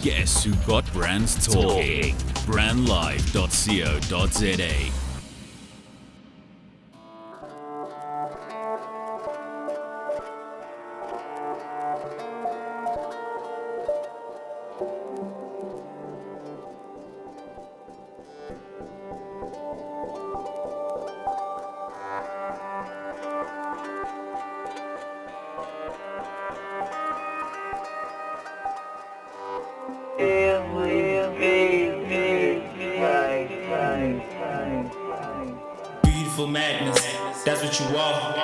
Guess who got brands talking? Brandlive.co.za. Beautiful madness, that's what you are.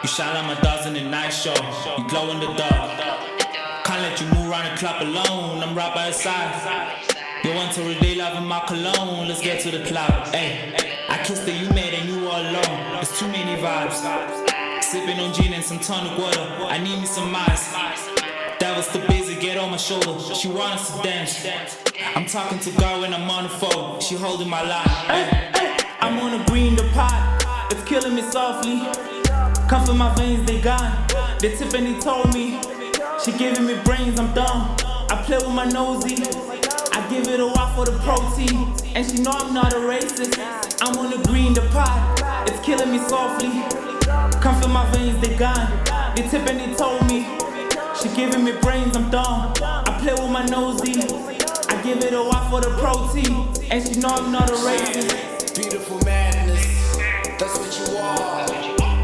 You shine like my dogs in the night show. You glow in the dark. Can't let you move around the clock alone. I'm right by your side. You want to relay love in my cologne. Let's get to the cloud. Ay, I kissed her, you made and you all alone. There's too many vibes. Sipping on gin and some tonic water. I need me some ice. That was too busy, get on my shoulder. She want us to dance. I'm talking to God when I'm on the phone. She holding my line. I'm on a green the pot. It's killing me softly. Come from my veins, they gone. They tip and they told me. She giving me brains, I'm dumb. I play with my nosy. I give it a walk for the protein. And she know I'm not a racist. I'm on a green the pot. It's killing me softly. Come from my veins, they gone. They tip and they told me. She giving me brains, I'm dumb. I play with my nosy. I give it a walk for the protein. And she know I'm not a racist. Beautiful madness, that's what you are.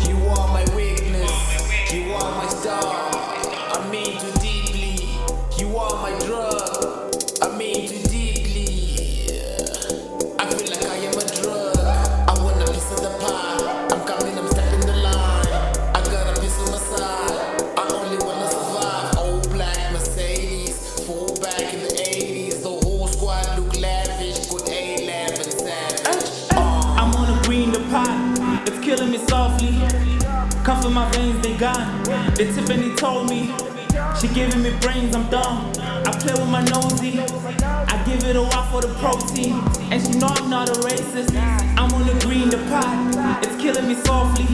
You are my weakness, you are my star. I mean too deeply, you are my drug. I mean too deeply, I feel like I am a drug. I wanna piece of the pie, I'm coming, I'm stepping the line. I got a piece of my side, I only wanna survive. Old black Mercedes, full back in the 80s. The whole squad look lavish, good A-lab and savage. I'm on a green the pot, it's killing me softly. Come from my veins, they gone. They tip and they told me. She giving me brains, I'm dumb. I play with my nosy. I give it a walk for the protein. And she know I'm not a racist. I'm on a green the pot, it's killing me softly.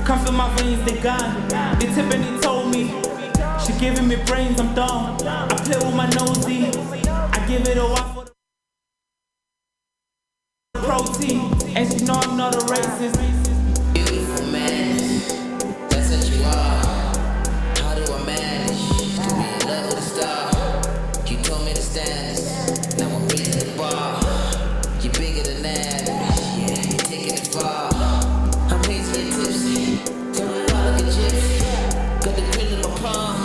Come from my veins, they gone. They tip and they told me. She giving me brains, I'm dumb. I play with my nosy. I give it a walk for the protein. And she know I'm not a racist. Beautiful man, that's what you are. How do I manage to be in love with a star? You told me to stand, now I'm raising the bar. You're bigger than that, yeah, you're taking it far. I'm hazy and tipsy, tell me why like a gypsy. Got the grin in my palm,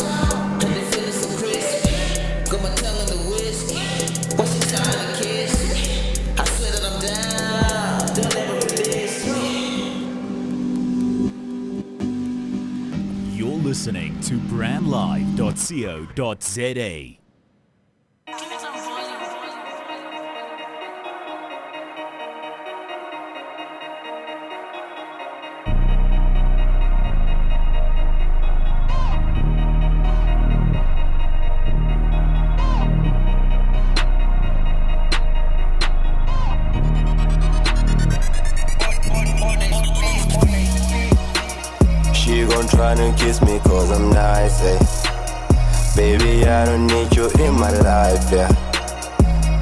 and they feeling so crispy. Got my tongue on the whiskey, what's your time to kiss me? I swear that I'm down, don't ever release me. You're listening to brandlive.co.za. She gon' tryna kiss me cause I'm nice, eh? Baby, I don't need you in my life, yeah.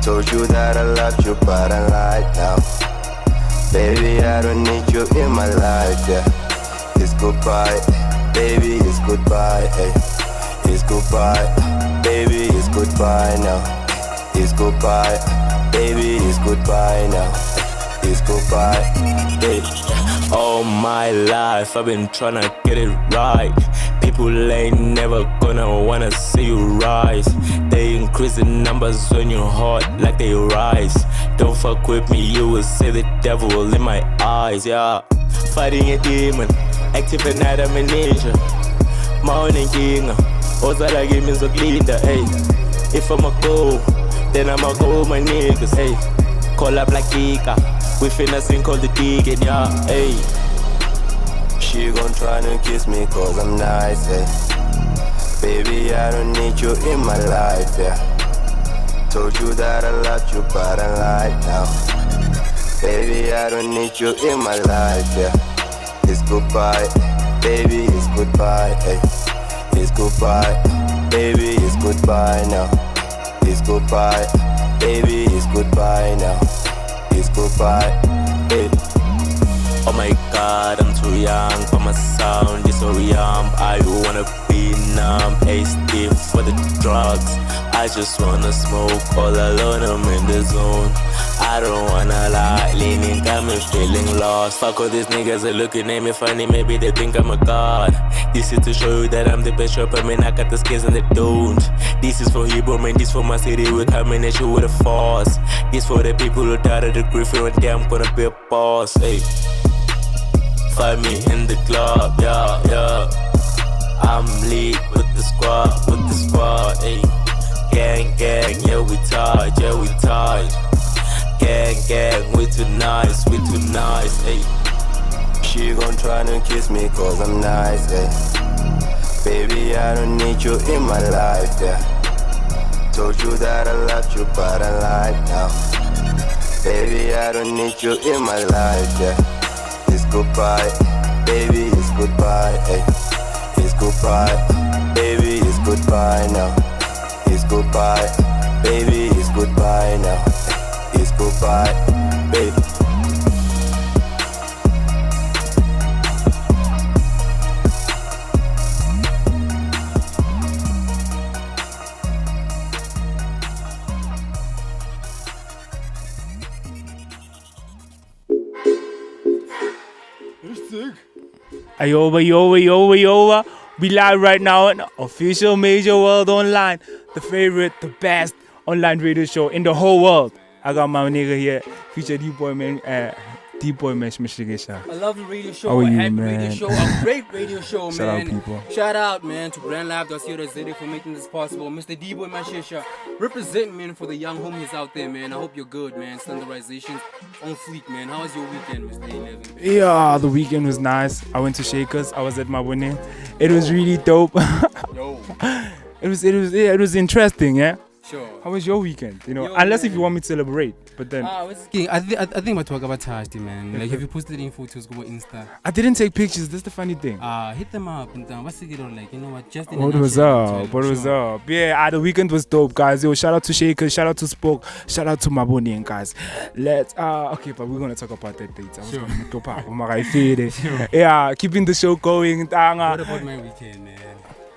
Told you that I loved you, but I lied now. Baby, I don't need you in my life, yeah. It's goodbye, baby, it's goodbye, eh? It's goodbye, baby, it's goodbye now. It's goodbye, baby, it's goodbye now. It's goodbye, baby. All my life I've been tryna get it right. People ain't never gonna wanna see you rise. They increase the numbers when you're hot like they rise. Don't fuck with me, you will see the devil in my eyes, yeah. Fighting a demon, active at night I'm a ninja. Morning king, ozala game is a glinda, hey. If I'ma go, then I'ma go with my niggas, hey. Call up like Kika, we finna sing called the Deacon, yeah, hey. She gon' tryna kiss me cause I'm nice, eh? Baby, I don't need you in my life, yeah. Told you that I loved you, but I lied now. Baby, I don't need you in my life, yeah. It's goodbye, baby, it's goodbye, hey. It's goodbye, baby, it's goodbye now. It's goodbye, baby, it's goodbye now. It's goodbye, hey. Oh my god, I'm too young for my sound, it's so young. I wanna be numb, stiff for the drugs. I just wanna smoke all alone, I'm in the zone. I don't wanna lie, leaning, got me feeling lost. Fuck all these niggas are looking at me funny, maybe they think I'm a god. This is to show you that I'm the best rapper, man, I got the skills and they don't. This is for Hebrew, man, this for my city, we're coming at you with a force. This for the people who died of the grief, and one day I'm gonna be a boss, hey. Find me in the club, yeah, yeah. I'm lit with the squad, ayy. Gang, gang, yeah we tight, Gang, we too nice, ayy. She gon' tryna kiss me cause I'm nice, ayy. Baby, I don't need you in my life, yeah. Told you that I loved you, but I lied now. Baby, I don't need you in my life, yeah. It's goodbye, baby, it's goodbye, hey. It's goodbye, baby, it's goodbye now. It's goodbye, baby, it's goodbye now. It's goodbye, baby. Ayoba. We live right now on official Major World Online, the favorite, the best online radio show in the whole world. I got my nigga here, feature D-Boy man, D-Boy man, Shmishigisha. I love the radio show. How are I you, had the man? radio show. A great radio show, Shout out, man. people. Shout out, man, to BrandLab.co.za for making this possible. Mr. D-Boy Mashisha, represent, man, for the young homies out there, man. I hope you're good, man. Standardizations on fleek, man. How was your weekend, Mr. 11? Yeah, the weekend was nice. I went to Shakers. I was at my wedding. It was really dope. Yo. It was interesting, yeah. Sure. How was your weekend? You know, Yo, unless man. if you want me to elaborate, but then I think my talk about Tasty, man. Like, have you posted any photos go on Insta? I didn't take pictures. That's the funny thing. Hit them up and what's it on, like, you know what? Just in What was up? What was up? Yeah, the weekend was dope, guys. Yo, shout out to Shakers, shout out to Spoke, shout out to Maboni and guys. Let's okay, but we're gonna talk about that later. Sure. Yeah, keeping the show going. What about my weekend, man?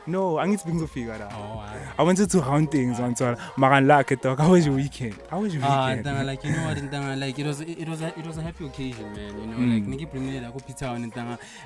No, I need to figure out. Oh, I wanted to round things on so Maran Lake talk. How was your weekend? Like, you know what, like it was a happy occasion, man. You know, like Nikki premiered I go pizza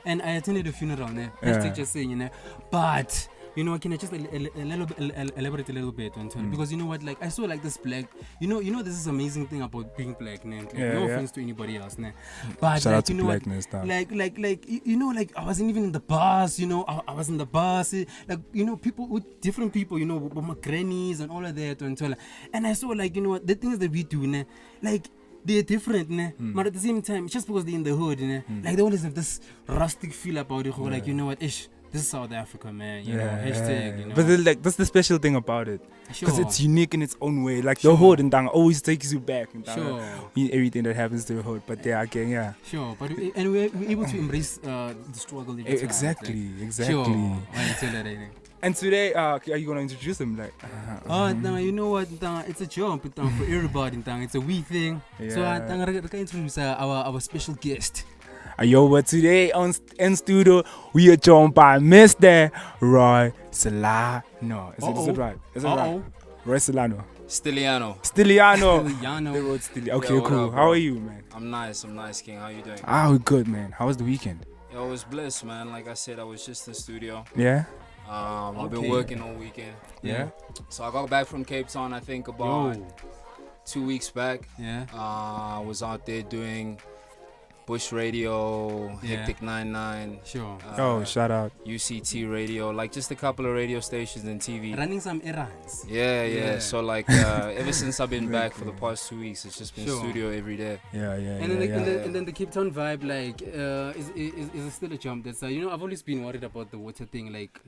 and I attended a funeral, ne? Just saying, you know. But you know, can I just elaborate a little bit on it? Because you know what, like I saw like this black, you know this is amazing thing about being black, ne? Like, no offense to anybody else, ne? But shout like, out to you know blackness, what, like you know, like I wasn't even in the bus, you know, I was in the bus, like, you know, people with different people, you know, with my grannies and all of that, and I saw like, you know what, the things that we do, ne? Like they're different, ne? But at the same time, just because they're in the hood, ne? Like they always have this rustic feel about it, like, you know what, ish. This is South Africa, man. You know, hashtag. You know. But like that's the special thing about it, because it's unique in its own way. Like Sure. the hood and Dang always takes you back. And Sure. Everything that happens to the hood, but there again, yeah. Sure, but we're able to embrace the struggle. Every time, Exactly. Sure. I tell that, I think. And today, are you gonna introduce them? Like, You know what? It's a jump for everybody. It's a we thing. So I can introduce our special guest. Yo, but today in studio we are joined by Mr. Roy Stilliano. Is it right? Is it right? Roy Stilliano. Stilliano. Stilliano. They wrote Stilliano. Okay, Yo, what cool. up, How bro? are you, man? I'm nice, King. How you doing? We're good, man. How was the weekend? Yo, I was blessed, man. Like I said, I was just in the studio. Yeah? I've been working all weekend. Yeah? So I got back from Cape Town, I think about 2 weeks back. Yeah. I was out there doing Bush Radio, Hectic 99. Sure. Shout out. UCT Radio, like just a couple of radio stations and TV. Running some errands. Yeah. So like ever since I've been back for the past 2 weeks, it's just been Sure. studio every day. Yeah. And then the Cape Town vibe, like, is still a jump. That's you know, I've always been worried about the water thing. Like,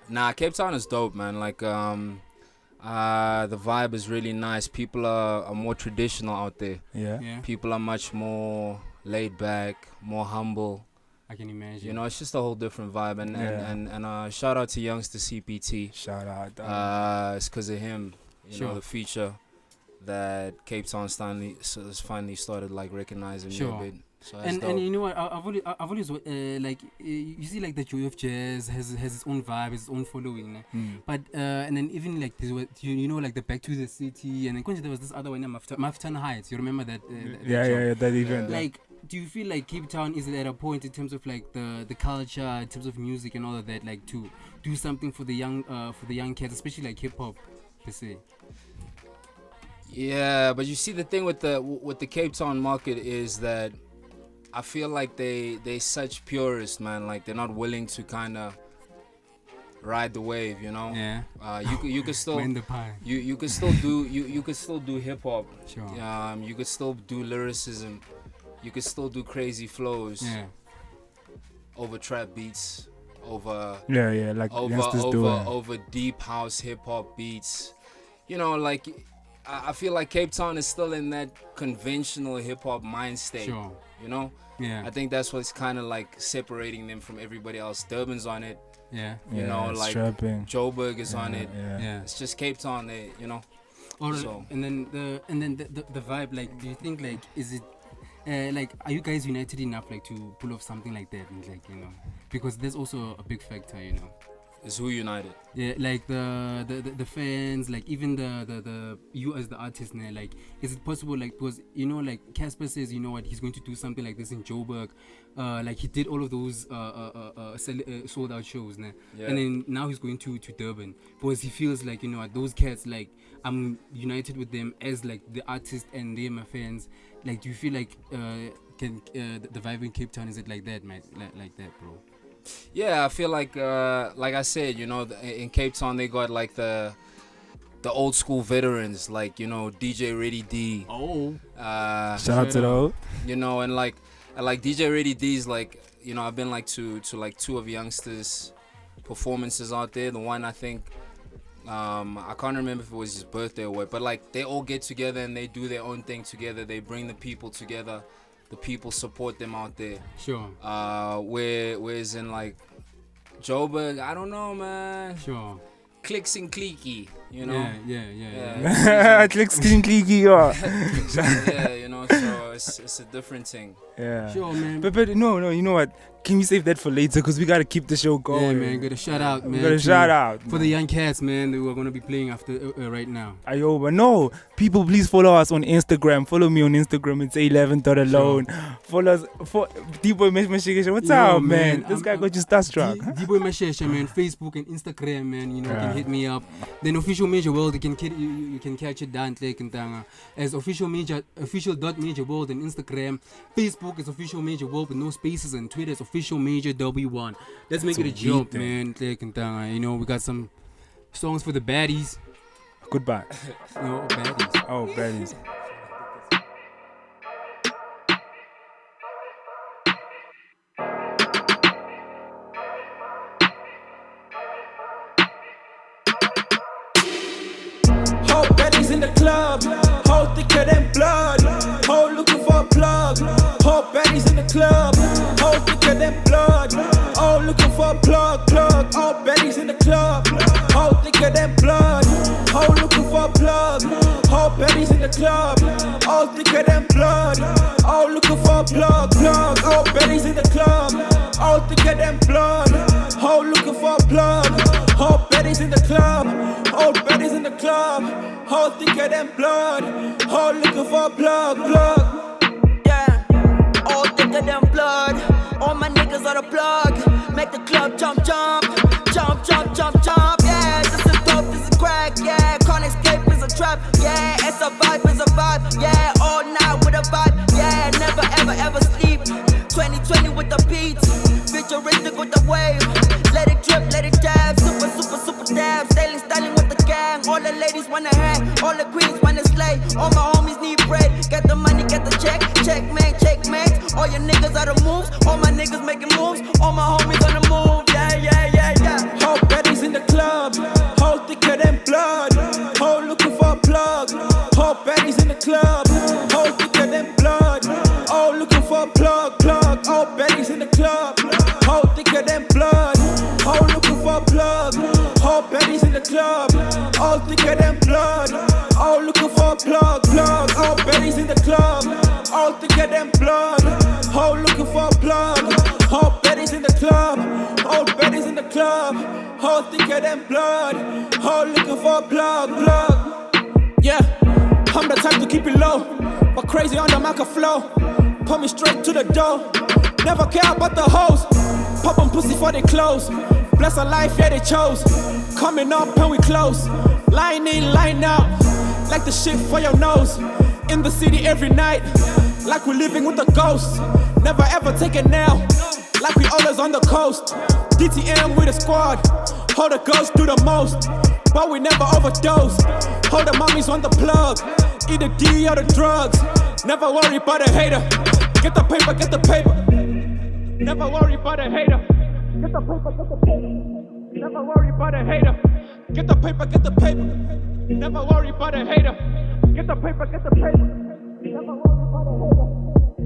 Nah, Cape Town is dope, man. Like the vibe is really nice. People are more traditional out there. Yeah. Yeah. People are much more laid back, more humble. I can imagine. You know, it's just a whole different vibe. And shout out to Youngster CPT. Shout out. It's because of him, you know, the feature that Cape Town finally started like recognizing me a bit. So that's dope. And you know what? I've always like you see like the Joy of Jazz has its own vibe, its own following. But and then even like this, you know, like the Back to the City, and then there was this other one, Maftan Heights. You remember that? That event. Like, do you feel like Cape Town is at a point in terms of like the culture, in terms of music and all of that, like to do something for the young kids, especially like hip hop per se? Yeah, but you see the thing with the Cape Town market is that I feel like they such purists, man. Like they're not willing to kind of ride the wave, you know. Yeah. You could still Win the pie. you could still do you could still do hip hop. Sure. You could still do lyricism. You could still do crazy flows. Yeah. Over trap beats, over like youngsters do. over deep house hip hop beats. You know, like I feel like Cape Town is still in that conventional hip hop mind state. Sure. You know? Yeah. I think that's what's kind of like separating them from everybody else. Durban's on it. Yeah. You know, like strapping. Joburg is on it. Yeah. It's just Cape Town, you know. So. And then the vibe, like, do you think like is it like are you guys united enough like to pull off something like that, and like, you know, because there's also a big factor, you know. Is who united? Yeah, like the fans, like even the you as the artist now, like is it possible, like, because you know, like Casper says, you know what, he's going to do something like this in Joburg, like he did all of those sold out shows now, and then now he's going to Durban because he feels like, you know what, those cats, like I'm united with them as like the artist and they're my fans. Like, do you feel like can the vibe in Cape Town, is it like that, man, like that, bro? Yeah, I feel like I said, you know, in Cape Town they got like the old school veterans, like, you know, DJ Ready D. Shout out to those. You know, and like DJ Ready D's, like, you know, I've been like to like two of Youngster's performances out there. The one, I think, I can't remember if it was his birthday or what, but like they all get together and they do their own thing together. They bring the people together. The people support them out there. Sure. Whereas in like Joburg, I don't know, man. Sure. Clicks and cliquey, you know. Yeah. Clicks and cliquey, yeah, you know. So it's a different thing. Yeah. Sure, man. But no, you know what? Can we save that for later? Because we gotta keep the show going. Yeah, man. Got a shout out, man. Got a shout out for the young cats, man. That we're gonna be playing after right now. But no, people, please follow us on Instagram. Follow me on Instagram. It's 11.alone. Sure. Follow us for D-Boy Mashesha. What's up, man? This guy got you starstruck. D-Boy Mashesha, man. Facebook and Instagram, man. You know, you can hit me up. Then Official Major World, you can catch it down there as official.major world on Instagram. Facebook is Official Major World with no spaces, and Twitter is Official Major W1. Let's make it a jump, man. You know, we got some songs for the baddies. Goodbye. No, baddies. Oh, baddies. Whole baddies in the club, whole thicker than blood, whole looking for a plug. Whole baddies in the club, whole thicker than blood, all looking for a plug. All baddies in the club, whole thicker than blood, whole looking for a plug. Whole baddies in the club, all thicker than blood, all looking for a plug. All baddies in the club, all thicker than blood, whole looking for a plug. Whole baddies in the club, all baddies in the club, whole thicker than blood, whole looking for a plug. Yeah, all thicker than blood. All my niggas are the plug. Make the club jump, jump, jump, jump, jump, jump. Yeah, this is dope, this is crack. Yeah, can't escape is a trap. Yeah, it's a vibe, it's a vibe. Yeah, all night with a vibe. Yeah, never ever ever sleep. 2020 with the beats, futuristic with the wave. Let it drip, let it dab. Super, super, super dab. Styling with the gang. All the ladies wanna hang, all the queens wanna slay. All my homies need bread. Get the money, get the check. Checkmate, checkmate. All your niggas are the moves. All my niggas making moves. All my homies on the move. Yeah. Whole baddies in the club, whole thicker than blood, whole looking for a plug. Whole baddies in the club, whole thicker than blood, all looking for a plug. All baddies in the club, thicker than blood. Whole looking for a plug. Whole baddies in the club. All thicker than blood. All looking for a plug. All baddies in the club. All thicker than blood. Whole looking for a plug. Whole baddies in the club. All baddies in the club. Whole thicker than blood. Whole looking for a plug. Yeah, I'm the type to keep it low, but crazy on the mic flow. Put me straight to the door. Never care about the hoes. Pop 'em pussy for they clothes. Bless a life, yeah they chose. Coming up and we close. Line in, line out. Like the shit for your nose. In the city every night. Like we're living with a ghost. Never ever take a nail. Like we always on the coast. DTM with a squad. Hold the ghost do the most. But we never overdose. Hold the mommies on the plug. Either D or the drugs. Never worry about a hater. Get the paper, get the paper. Never worry about a hater. Get the paper, get the paper. Never worry about a hater. Get the paper, get the paper. Never worry about a hater. Get the paper, get the paper. Never worry about a hater.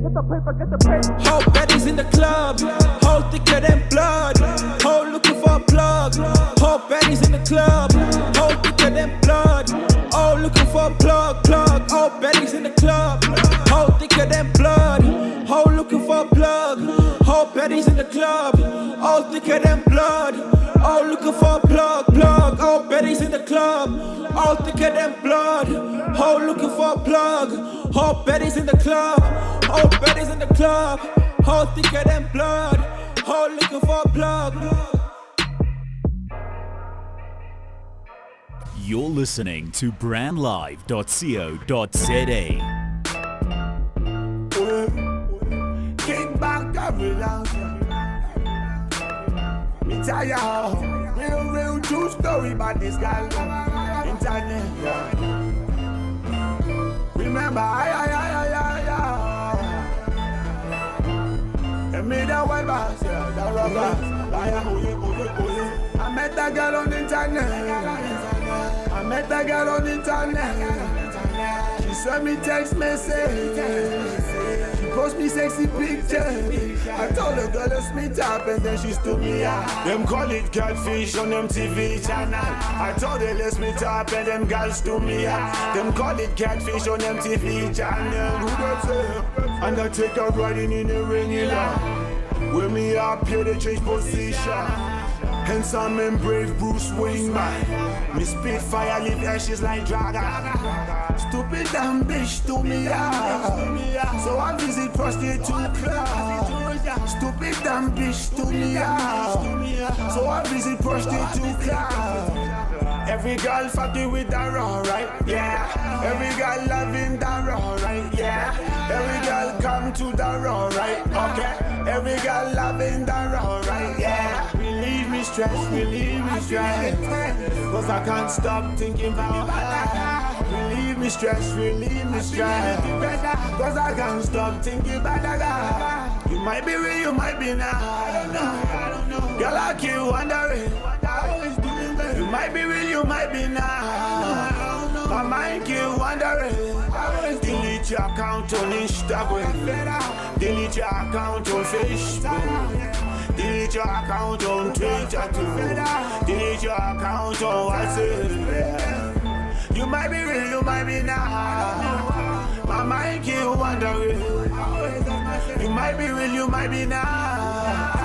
Get the paper, get the paper. Whole baddies in the club. Whole thicker than blood. Whole looking for a plug. Whole baddies in the club. Whole thicker than blood. All looking for a plug. All baddies in the club. Whole thicker than blood. Whole looking for a plug. Whole baddies in the club. All thicker than blood. All looking for a plug. All baddies in the club. All thicker than blood. Whole looking for a plug. All baddies in the club. All baddies in the club. All thicker than blood. All looking for a plug. You're listening to brandlive.co.za. Kick back every long. Me tell ya, real true story about this guy. Internet, yeah. Remember, and me the white boss, yeah, the robbers. I met that girl on the internet. I met that girl on the internet. She sent me text message. She post me sexy pictures. I told her girl let's meet up and then she stood me out. Them call it catfish on MTV channel. I told her let's meet up and them girls stood me out. Them call it catfish on MTV channel. Who that's it? And I take her riding in the rainy land. With me up here they change position. Handsome and brave Bruce Wayne man. Me spit fire, leave ashes like dragon. Stupid damn bitch to me out. So I visit prostitute club. Stupid damn bitch to me out. So I visit prostitute club. Every girl fucking with that raw, right? Yeah. Every girl loving that raw, right? Yeah. Every girl come to the raw, right? Okay. Every girl loving that raw, right? Yeah. Relieve me stress. Cause I can't stop thinking about her. Relieve me stress. Cause I can't stop thinking about her. You might be real, you might be not. I don't know. Girl, I keep wondering. You might be real, you might be not. My mind keep wondering. Delete your account on Instagram. Delete your account on Facebook. Delete your account on Twitter too. Delete your account on WhatsApp. You might be real, you might be not. My mind keep wondering. You might be real, you might be not.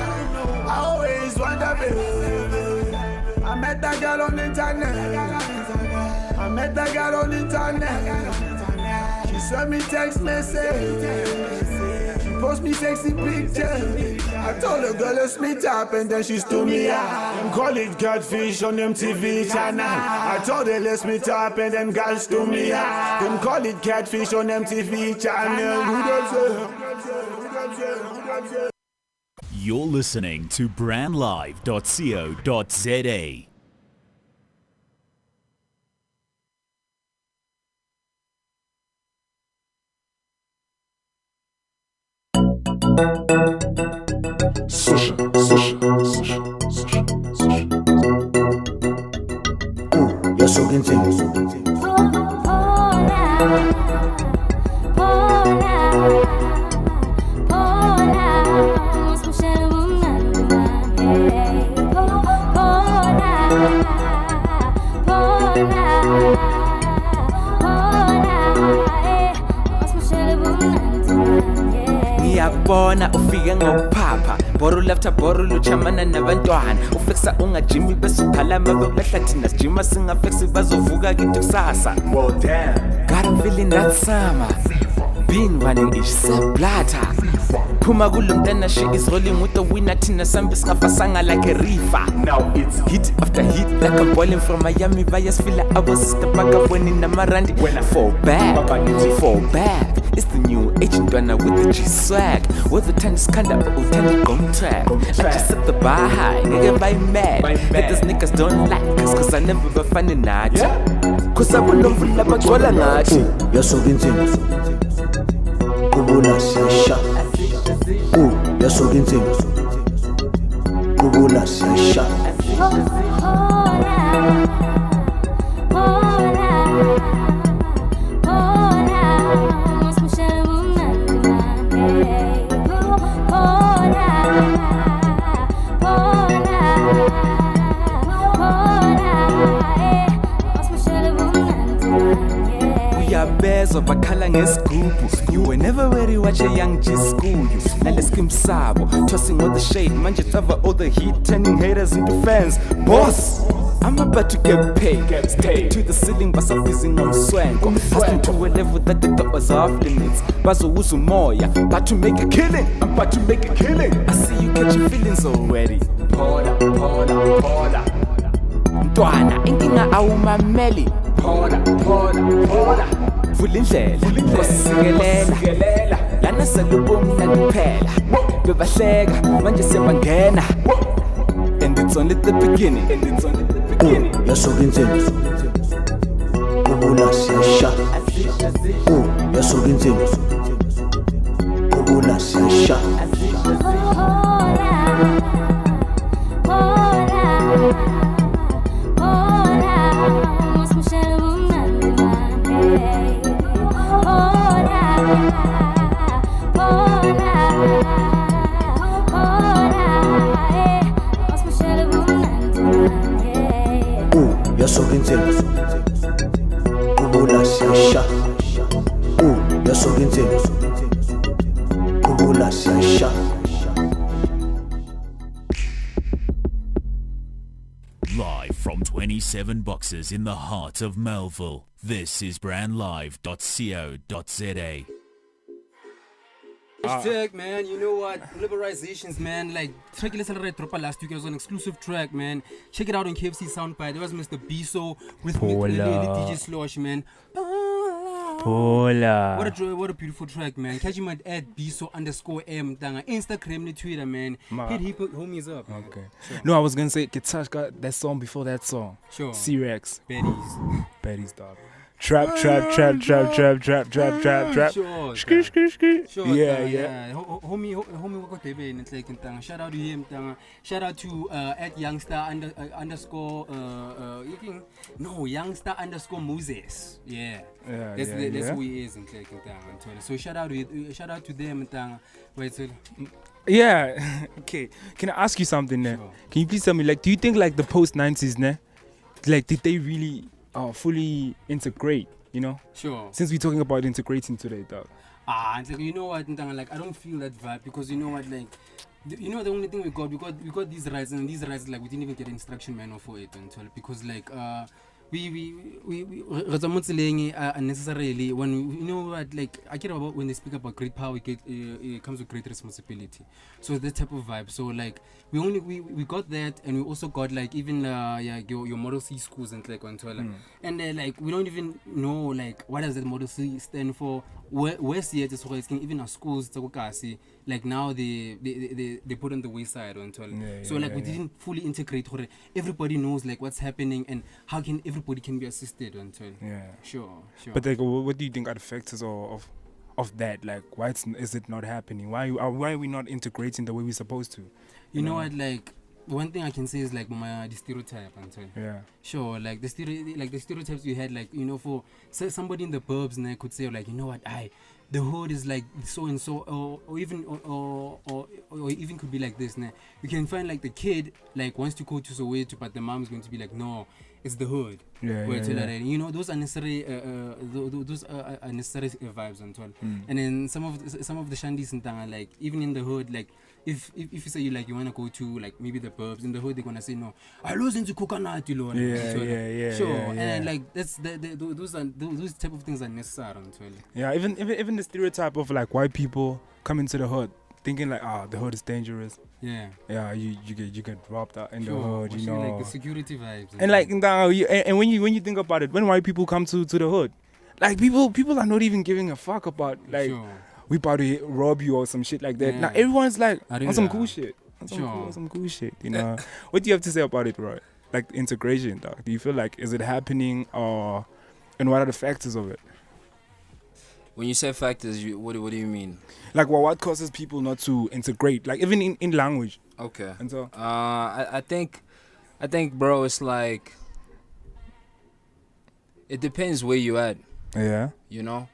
I always wonder, baby. I met that girl on the internet. She sent me text message. She post me sexy pictures. I told her girl let's meet up and then she stood me out. Them call it catfish on MTV channel. I told her let's meet up and then girls stood me out. Them call it catfish on MTV channel. Who does it? You're listening to brandlive.co.za. You're so confused. Ngiyakubona ufike ngokuphapha Boru left boru luchamana nabantwana Uflexa ungajimi bese ukhalama bekulahla thina sijima singaflexi bazovuka kithi kusasa Well damn God I'm feeling that summer Being running ish seblata Puma kulumtana she is rolling with the winner Thina sambi singafasanga like a reefer Now it's hit after hit like I'm boiling from Miami via Sfila our sister baka when in Amarandi When I fall back It's the new agent runner with the G-swag With the tennis kinda utenda gon track I just set the bar high, nigga by mad But these niggas don't like us cause I never be funny not Cause I will love la bagwala ngathi Yasuka insini Kubula siyasha Yasuka insini Kubula siyasha Uyabezwa bakhala ngesigubhu You were never ready watch a young G school you Naleskim sabo Tossing all the shade Manje cover all the heat Turning haters into fans Boss I'm about to get paid Stay to the ceiling basabhizi ngomswengo Passing to a level that they thought was off limits Bazowuza umoya About to make a killing I'm about to make a killing I see you catching feelings already Pola Ntwana inkinga awumameli Pola Vula indlela Nkosisikelela Lana selubumnandi phela Bebahleka manje siyabangena And it's only the beginning Yasuka insini Kubula siyasha Yasuka insini Kubula siyasha Yasuka insini Kubula siyasha Yasuka insini Kubula siyasha Live from 27 boxes in the heart of Melville, this is brandlive.co.za. Hashtag, man, you know what? Liberations, man. Like, track drop last week. It was an exclusive track, man. Check it out on KFC Soundbite. There was Mr. Biso with me, DJ Slosh, man. Pola. What a beautiful track, man. Catch him at @biso_m. Instagram, and Twitter, man. Hit homies up. Okay. Sure. No, I was gonna say Kitash got that song before that song. Sure. C-Rex. Betty's dog. Trap. Sure. Yeah. Homie, what baby? It's like shout out to him. Shout out to @youngster_Moses. Yeah. That's who he is. So shout out to them. Yeah. Okay. Can I ask you something there? Sure. Can you please tell me, like, do you think like the post 90s, like, did they really fully integrate, you know? Sure. Since we're talking about integrating today, dog. You know what, like, I don't feel that vibe because you know what, like, the only thing we got these rights, and these rights, like, we didn't even get an instruction manual for it until, because like we unnecessarily when you know what, like, I care about when they speak about great power, it comes with great responsibility. So that type of vibe. So like we got that, and we also got like even your Model C schools and like on Twitter, and like we don't even know like what does that Model C stand for. Where's the even our schools like now they put on the wayside on Twitter. So like we didn't fully integrate. Everybody knows like what's happening and how can everybody can be assisted on Twitter. Yeah, sure. But like, what do you think are the factors of that? Like, why is it not happening? Why are we not integrating the way we're supposed to? You know what, like, one thing I can say is like the stereotype, Anton. Yeah. Sure, like the stereotypes we had, like, you know, for somebody in the burbs and I could say like, you know what, the hood is like so and so, or even or even could be like this. Nah. You can find like the kid like wants to go to Soweto, but the mom is going to be like, no, it's the hood. Yeah, Where yeah, to yeah. like, you know, those are necessary those are unnecessary vibes and all. And then some of the shandis and thing are like, even in the hood, like if you say you wanna go to like maybe the pubs in the hood, they're gonna say no, I lose into coconut, you know. Yeah, Sure. yeah, yeah. And like that's those type of things are necessary and all. Yeah, even the stereotype of like white people coming to the hood thinking like, the hood is dangerous. Yeah. Yeah, you get robbed out in the Sure. hood, you know. Like the security vibes. And like and when you think about it, when white people come to the hood, like people are not even giving a fuck about like we about to rob you or some shit like that. Yeah. Now everyone's like on some Yeah. cool shit. On Sure. some cool shit, you know. What do you have to say about it, bro? Like integration, dog. Do you feel like is it happening and what are the factors of it? When you say factors, what do you mean? Like what causes people not to integrate? Like even in language. Okay. And so I think, bro, it's like it depends where you at. Yeah. You know,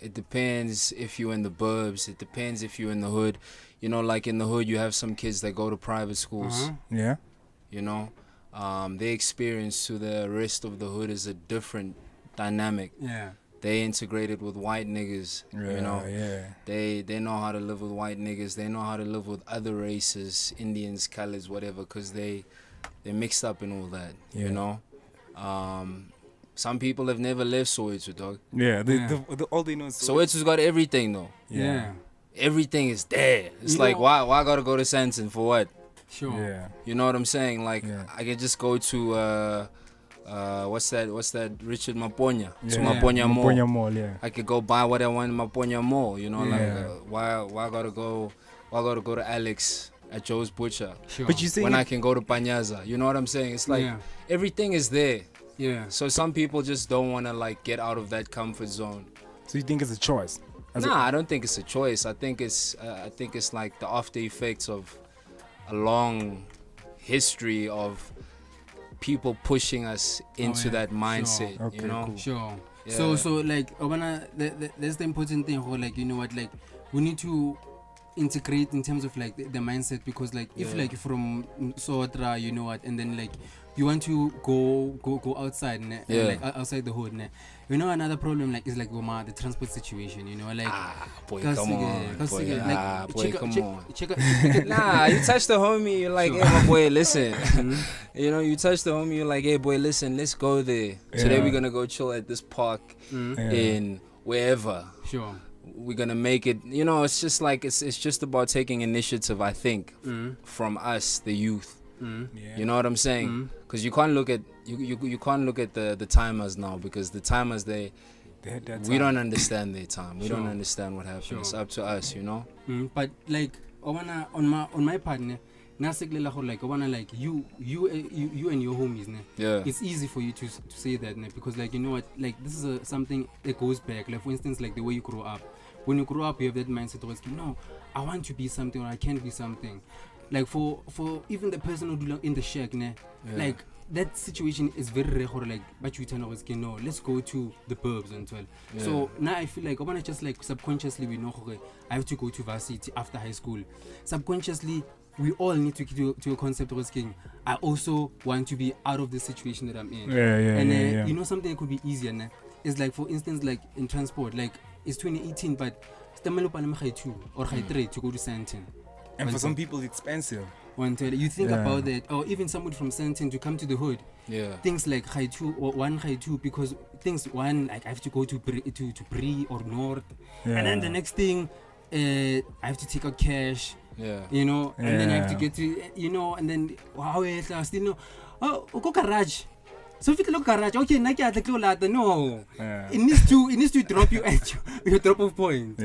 it depends if you're in the burbs. It depends if you're in the hood. You know, like in the hood, you have some kids that go to private schools. Yeah. You know, their experience to the rest of the hood is a different dynamic. Yeah. They integrated with white niggas. You know, they know how to live with white niggas. They know how to live with other races, Indians, colors, whatever, because they mixed up in all that. You know, some people have never left Soweto, dog. Yeah, the all they know is Soweto's got everything though. Yeah. Everything is there. It's You like know- why I gotta go to Santon for what? Sure. Yeah. You know what I'm saying? Like I can just go to what's that Richard Maponya to Maponya Mall. Maponya Mall, yeah. I could go buy what I want in Maponya Mall. You know, Yeah. like why I gotta go to Alex at Joe's Butcher. Sure. But you saying When I can go to Panyaza. You know what I'm saying? It's like Yeah. everything is there. Yeah. So some people just don't want to like get out of that comfort zone. So you think it's a choice? I don't think it's a choice. I think it's like the after effects of a long history of people pushing us into that mindset. Sure. Okay, you know. cool. Sure. Yeah. So like that's the important thing. Who like, you know what, like we need to integrate in terms of like the mindset, because like if like from Sotra, you know what, and then like you want to go outside, ne? Like outside the hood, ne? You know, another problem like is like the transport situation, you know, like boy, come on, boy, come on. Nah, you touch the homie, you're like, hey, my boy, listen. You know, you touch the homie, you're like, hey, boy, listen, let's go there. Today we're gonna go chill at this park in wherever. Sure. We're gonna make it. You know, it's just like it's just about taking initiative. I think from us, the youth. You know what I'm saying? Because you can't look at you can't look at the timers now, because the timers we don't understand their time. We don't understand what happened. It's up to us, you know. But like on my part, ne, like you and your homies, ne, it's easy for you to say that, ne, because like, you know what, like this is something that goes back. Like for instance, like the way you grow up. When you grow up, you have that mindset towards, no, I want to be something, or I can be something. Like for even the person who do in the shack, ne, like that situation is very rare. Like, but you tell us, no, let's go to the pubs and well. So now I feel like I wanna just like subconsciously we know, okay, I have to go to varsity after high school. Subconsciously, we all need to get to a concept of asking, I also want to be out of the situation that I'm in. And you know, something that could be easier, ne, is like for instance, like in transport, like it's 2018, but stamelo palama khai 2 or khai 3 to go to Santon. And for some people, it's expensive. You think about that, or even somebody from Santon to come to the hood. Things like khai 2 or 1 khai 2, because things one like I have to go to Bree or North, and then the next thing I have to take out cash. You know, and then I have to get to, you know, and then wow, still know, go garage. So if you look garage, okay, no, it needs to drop you at your drop off point.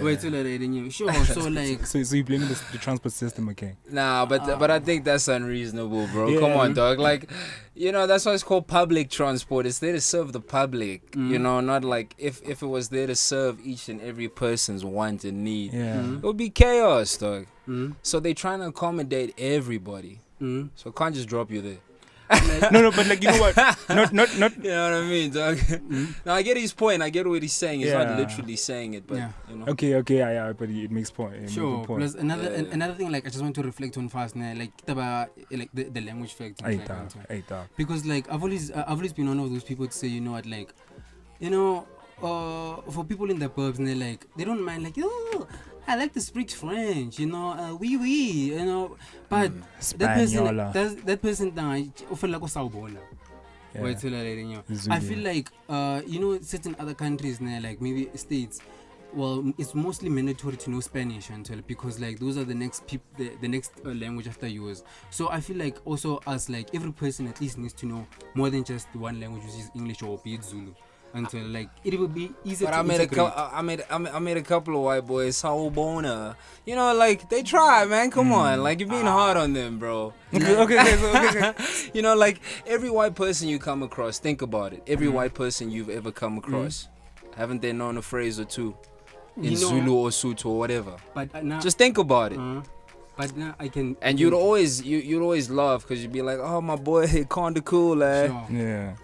Wait till sure. So like, so you blame the transport system, okay? Nah, but I think that's unreasonable, bro. Come on, dog. Like, you know, that's why it's called public transport. It's there to serve the public. You know, not like if it was there to serve each and every person's want and need. It would be chaos, dog. So they trying to accommodate everybody. So it can't just drop you there. No, but like, you know what? Not. You know what I mean, dog? No, I get his point. I get what he's saying. He's not Yeah. literally saying it, but you know. Okay, yeah, but it makes point. It Sure. makes a point. Plus another thing, like I just want to reflect on fast, like the language factor. Hey, like, dog. Hey, dog. because like I've always been one of those people to say, you know what, like, you know, for people in the pubs, and like they don't mind, like, oh, I like to speak French, you know, oui, you know, but that person, I feel like you know, certain other countries, like maybe states, well, it's mostly mandatory to know Spanish until, because like those are the next the next language after yours. So I feel like also us, like every person at least needs to know more than just one language, which is English or be it Zulu, until like it will be easier. But to integrate. I made a couple of white boys so bona. You know, like they try, man. Come on, like you're being hard on them, bro. Okay. You know, like every white person you come across, think about it. Every white person you've ever come across, haven't they known a phrase or two in Zulu or Sotho or whatever? But now, just think about it. But now I can. And you'd always laugh because you'd be like, oh my boy, kinda cool, eh? Sure. Yeah.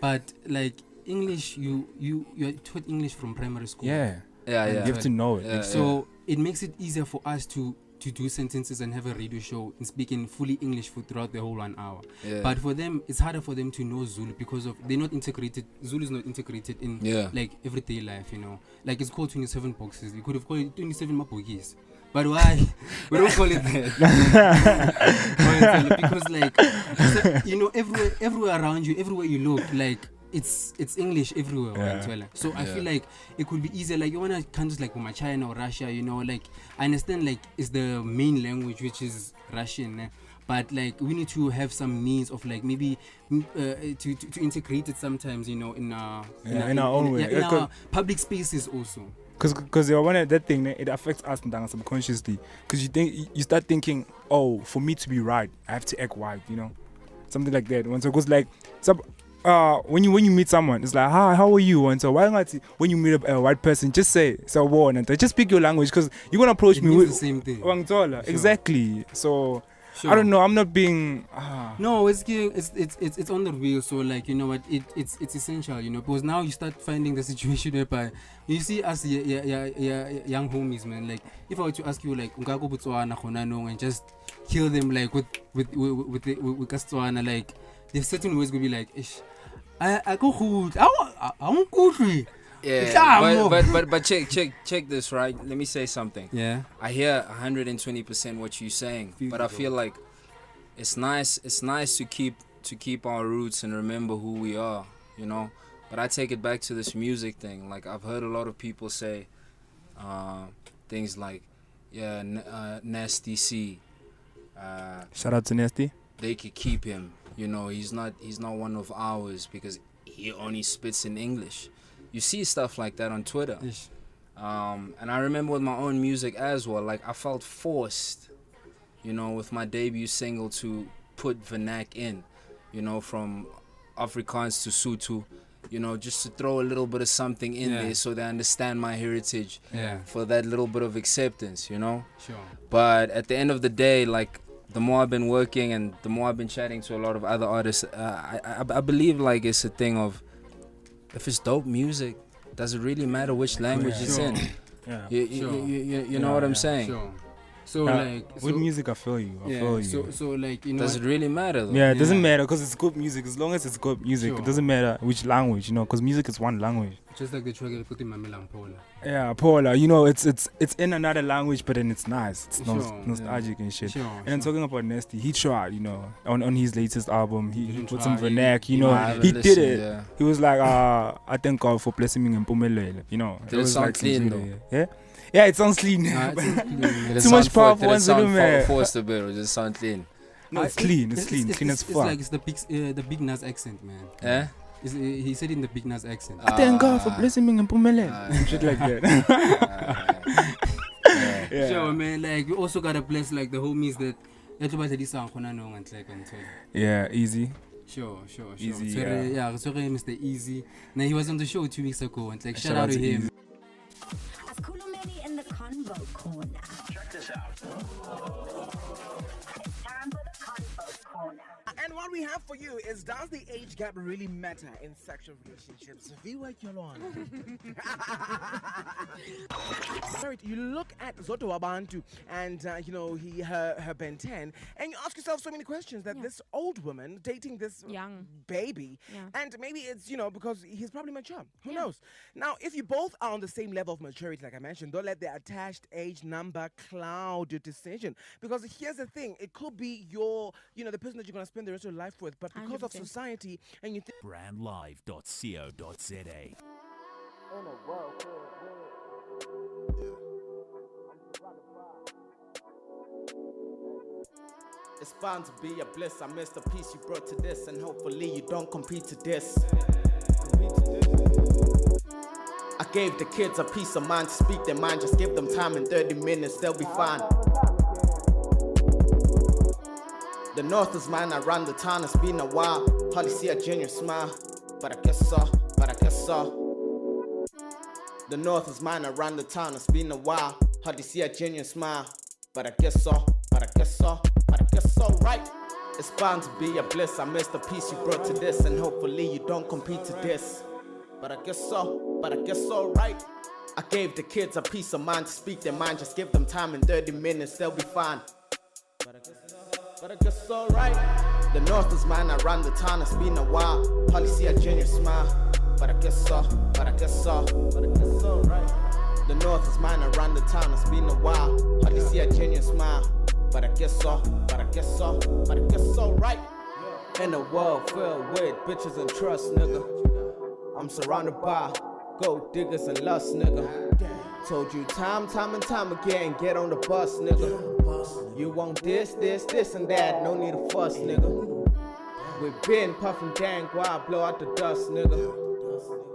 But like English, you're taught English from primary school. Yeah. You have to know it. So it makes it easier for us to do sentences and have a radio show and speak in fully English for throughout the whole 1 hour. But for them, it's harder for them to know Zulu because of they're not integrated. Zulu is not integrated in like everyday life, you know. Like it's called 27 boxes. You could have called it 27 mapogis. But why? We don't call it that. Because like, you know, everywhere around you, everywhere you look, like it's English everywhere. So I feel like it could be easier. Like you wanna countries like China or Russia, you know, like I understand like it's the main language, which is Russian. But like we need to have some means of like maybe to integrate it sometimes, you know, in our own way, in our public spaces also. Because that thing, it affects us subconsciously. Because you start thinking, oh, for me to be right, I have to act white, you know, something like that. So it goes like, when you meet someone, it's like, hi, how are you? And so why not when you meet a white person, just say so one and just speak your language, because you're gonna approach me with the same thing. Exactly. So. Sure. I don't know. I'm not being. No, it's on the real. So like, you know what, it's essential, you know, because now you start finding the situation whereby you see us young homies, man. Like if I were to ask you like and just kill them like with Kastswana, like there's certain words could be like, I go good. I won't good. Yeah, but check this, right? Let me say something. Yeah, I hear 120% what you're saying, but I feel like it's nice to keep our roots and remember who we are, you know. But I take it back to this music thing. Like I've heard a lot of people say things like, Nasty C. Shout out to Nasty. They could keep him, you know. He's not one of ours because he only spits in English. You see stuff like that on Twitter. And I remember with my own music as well, like I felt forced, you know, with my debut single to put vernac in, you know, from Afrikaans to Sotho, you know, just to throw a little bit of something in there so they understand my heritage for that little bit of acceptance, you know. Sure. But at the end of the day, like the more I've been working and the more I've been chatting to a lot of other artists, I believe like it's a thing of, if it's dope music, does it really matter which language it's in? Yeah. You know what I'm saying? Sure. So like with music, I feel you. So like, you know, does it really matter though? Yeah, it doesn't matter because it's good music. As long as it's good music, it doesn't matter which language, you know, because music is one language. Just like the track I put in Mamela and Paula. Yeah, Paula, you know, it's in another language, but then it's nice. It's nostalgic and shit. And talking about Nasty, he tried, you know, on his latest album, he put some vernac, you know, he did it. Yeah. He was like, I thank God for blessing me in Pumelele, you know. Did it sound like clean though? Yeah, it sounds clean. Too much power for one Zulu man. Forced a bit, or does it sound clean? No, it's clean. It's clean. Clean as fuck. It's like it's the big Nas accent, man. Eh? He said in the big Nas accent. I thank God for blessing me in Pumelele. Shit like that. Sure, man. Like we also gotta bless like the homies that. Yeah, Easy. Sure. Easy, sorry, Mr. Easy. Now he was on the show 2 weeks ago, and like shout out to him. In the convo corner. Check this out. It's time for the convo corner. And what we have for you is, does the age gap really matter in sexual relationships? Viewer Kyolwan. Sorry, you look at Zoto Wabantu and her Ben 10, and you ask yourself so many questions that this old woman dating this young baby, and maybe it's because he's probably mature. Who knows? Now, if you both are on the same level of maturity, like I mentioned, don't let the attached age number cloud your decision. Because here's the thing, it could be the person that you're going to spend the rest of your life with, but because 100%. of society and you think brandlive.co.za. It's bound to be a bliss. I missed the piece you brought to this, and hopefully you don't compete to this. I gave the kids a peace of mind to speak their mind. Just give them time, in 30 minutes they'll be fine. The north is mine, I run the town, it's been a while. Hardly see a genuine smile, but I guess so. The north is mine, I run the town, it's been a while. Hardly see a genuine smile, but I guess so. Right. It's bound to be a bliss. I missed the piece you brought to this, and hopefully you don't compete to this. But I guess so, right. I gave the kids a peace of mind to speak their mind. Just give them time, in 30 minutes they'll be fine. But I guess so, right. The north is mine, I run the town, it's been a while. Hardly see a genuine smile, but I guess so, right. The north is mine, I run the town, it's been a while. Hardly see a genuine smile, but I guess so, right. In a world filled with bitches and trust, nigga, I'm surrounded by gold diggers and lust, nigga. Told you time and time again, get on the bus, nigga. You want this and that, no need to fuss, nigga. We've been puffing dang while blow out the dust, nigga.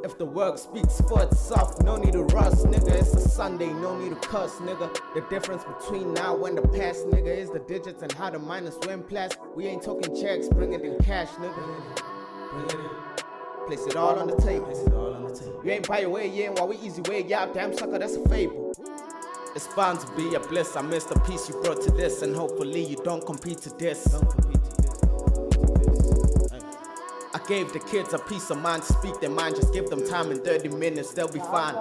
If the work speaks for itself, no need to rust, nigga. It's a Sunday, no need to cuss, nigga. The difference between now and the past, nigga, is the digits and how the minus win plus. We ain't talking checks, bring it in cash, nigga. Place it all on the table. You ain't buy your way in while we easy way out. Damn sucker, that's a fable. It's bound to be a bliss. I missed the piece you brought to this, and hopefully you don't compete to this. I gave the kids a peace of mind to speak their mind. Just give them time, in 30 minutes they'll be fine.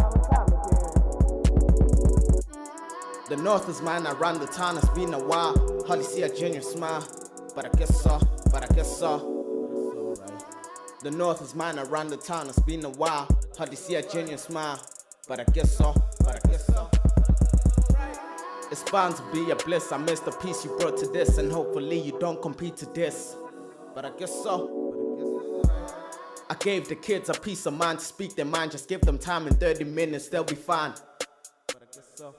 The north is mine, I run the town, it's been a while. Hardly see a genuine smile, but I guess so. The north is mine, I run the town, it's been a while. Hardly see a genuine smile, but I guess so. It's bound to be a bliss. I missed the piece you brought to this, and hopefully you don't compete to this. But I guess so. I gave the kids a peace of mind to speak their mind. Just give them time, in 30 minutes they'll be fine. But I guess so.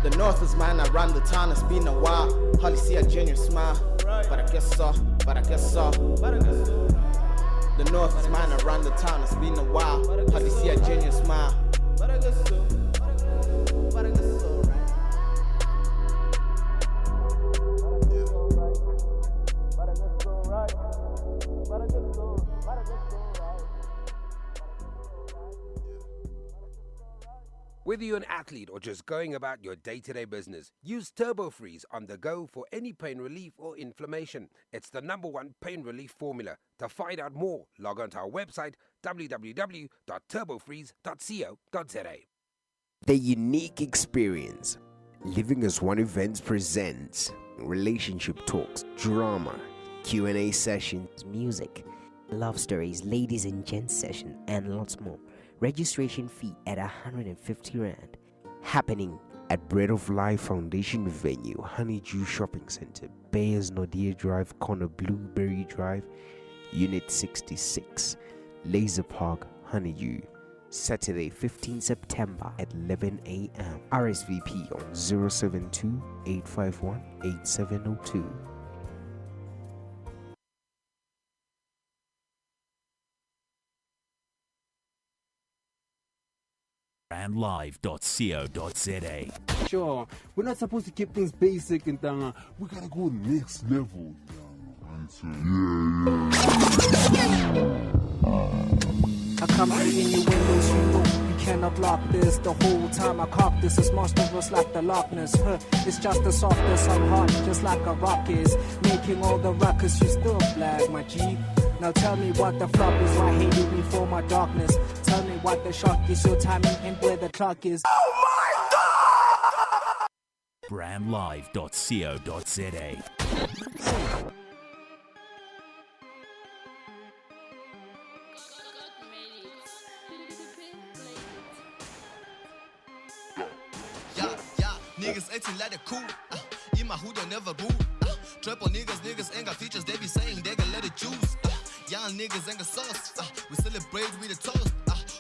The north is mine, I run the town, it's been a while. Hardly see a genuine smile, but I guess so. The north is mine, I run the town, it's been a while. Hardly see a genuine smile, but I guess so. Whether you're an athlete or just going about your day-to-day business, use Turbo Freeze on the go for any pain relief or inflammation. It's the #1 pain relief formula. To find out more, log on to our website www.turbofreeze.co.za. The unique experience. Living as One Events presents relationship talks, drama, Q&A sessions, music, love stories, ladies and gents session, and lots more. Registration fee at 150 Rand. Happening at Bread of Life Foundation Venue, Honeydew Shopping Center, Bayers Nodia Drive, corner Blueberry Drive, Unit 66, Laser Park, Honeydew. Saturday, 15 September at 11 a.m. RSVP on 072-851-8702. brandlive.co.za. Sure, we're not supposed to keep things basic and we gotta go next level. I come right in your windows, you know you cannot lock this. The whole time I cock this, it's monstrous like the Loch Ness. It's just the softest, I'm hot, just like a rock is. Making all the ruckus, you still black, my G. Now tell me what the flop is, why hated me for my darkness. Tell me what the shock is, your timing and where the clock is. BramLive.co.za. Niggas acting like they're cool. In my hood, I never rule. Trap on niggas ain't got features. They be saying they gon' let it juice. Young niggas ain't got sauce. We celebrate with a toast.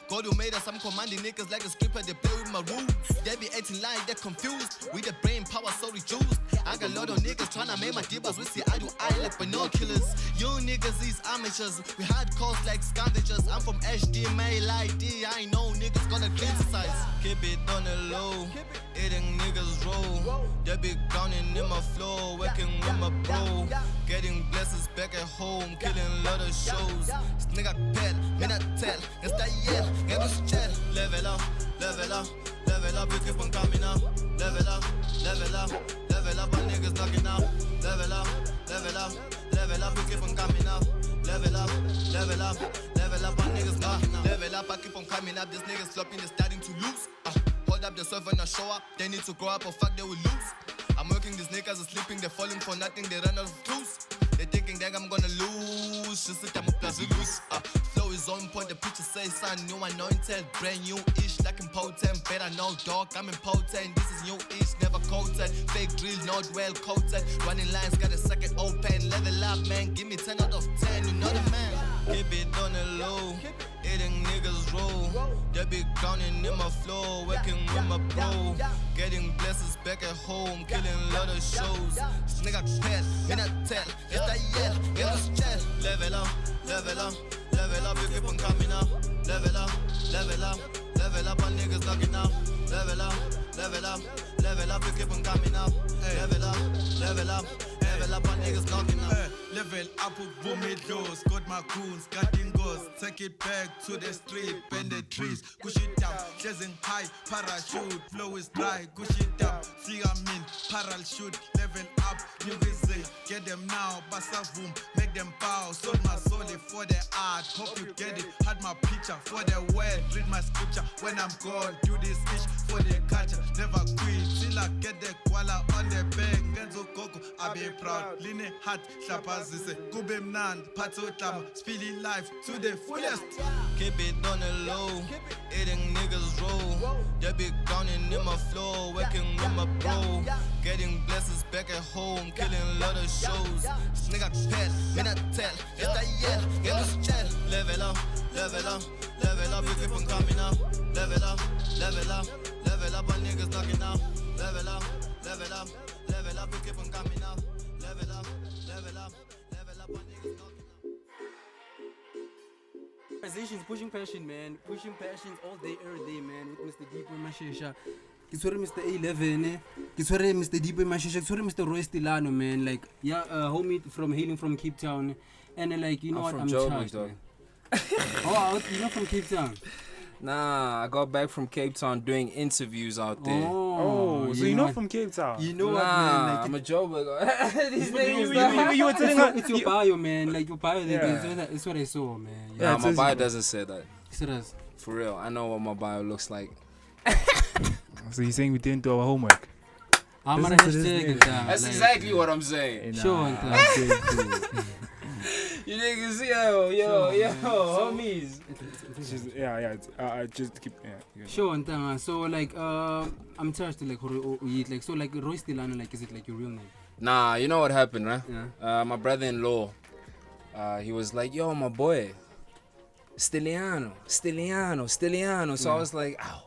God who made us, I'm commanding niggas like a stripper. They play with my rules. They be acting like they're confused. With the brain power so reduced. I got a lot of niggas tryna make my dibbas. We see eye to eye like binoculars. You niggas, these amateurs. We hardcore like scavengers. I'm from HDMA like D. I know niggas gonna criticize. Keep it on the low. Eating niggas roll. They be counting in my flow. Working with my bro. Getting blessings back at home. Killing a lot of shows. Nigga pet, me not tell. It's that yell. Get us chat. Level up, level up, level up. We keep on coming up. Level up, level up, level up. My niggas knocking out. Level up, level up, level up. We keep on coming up. Level up, level up, level up. My niggas knocking out. Level up, I keep on coming up. These niggas flopping, they're starting to lose. Hold up the server and I show up. They need to grow up or fuck they will lose. I'm working, these niggas are sleeping, they're falling for nothing, they run out of tools. They're thinking that I'm gonna lose. Just sit, I'm a plus lose. Flow is on point, the picture says son, new anointed, brand new-ish, like impotent. Better know dog, I'm impotent. This is new-ish, never coated. Fake drill, not well coated. Running lines, gotta suck it open. Level up, man, give me 10 out of 10, you know the man. Keep it on the low, eating niggas roll. They be counting in my flow, working with my bro. Getting blessings back at home, killing a lot of shows. Nigga pet, me not tell. It's that yell, get us chat. Level up, level up, level up. You keep on coming up. Level up, level up, level up. My niggas knocking out. Level up, level up, level up. You keep on coming up. Level up, level up, level up. My niggas knocking out. Level up with boom it lows. Got my goons, cutting goals. Take it back to the street, bend the trees, push it down, chasing high, parachute, flow is dry, push it down, see I'm in, parachute, level up, new busy, get them now, bassa boom, make them bow, sold my soul for the art, hope you get it, had my picture for the word, read my scripture, when I'm gone, do this ish for the culture, never quit, till I get the koala on the back, Genzo Coco, I be proud, Line hat, Shapazise, Kube Mnan, Pato Tama, spilling life to the fullest. Keep it on the low, eating niggas roll. They be counting in my flow, working with my bro. Getting blessings back at home, killing a lot of shows. Nigga pet, me not tell. It's that yell, get us chat. Level up, level up, level up. You keep on coming up. Level up, level up, level up. My niggas knocking out. Level up, level up, level up. You keep on coming up. Level up, level up, level up. My niggas knocking out. Pushing passion, man. Pushing passions all day, every day, man. With Mr. Deep in Mashesha. It's Mr. A11, it's Mr. Deep in Mashesha. It's Mr. Roy Stilliano, man. Like, yeah, homie hailing from Cape Town. And like, you know what? I'm charged. Oh, you're not from Cape Town? Nah, I got back from Cape Town doing interviews out there. Oh, so you're not from Cape Town? You know nah, what, man? Like, I'm a joker. These niggas, you were telling her it's your bio, man. Like your bio, it's what I saw, man. Yeah, my bio doesn't say that. Yes, it does. For real, I know what my bio looks like. So you're saying we didn't do our homework? That's exactly what I'm saying. Sure. You niggas, yo, homies. Just keep, Sure, so like, I'm charged to like, so like Roy Stilliano, like, is it like your real name? Nah, you know what happened, right? Yeah. My brother-in-law, he was like, yo, my boy, Stilliano. So I was like, ow,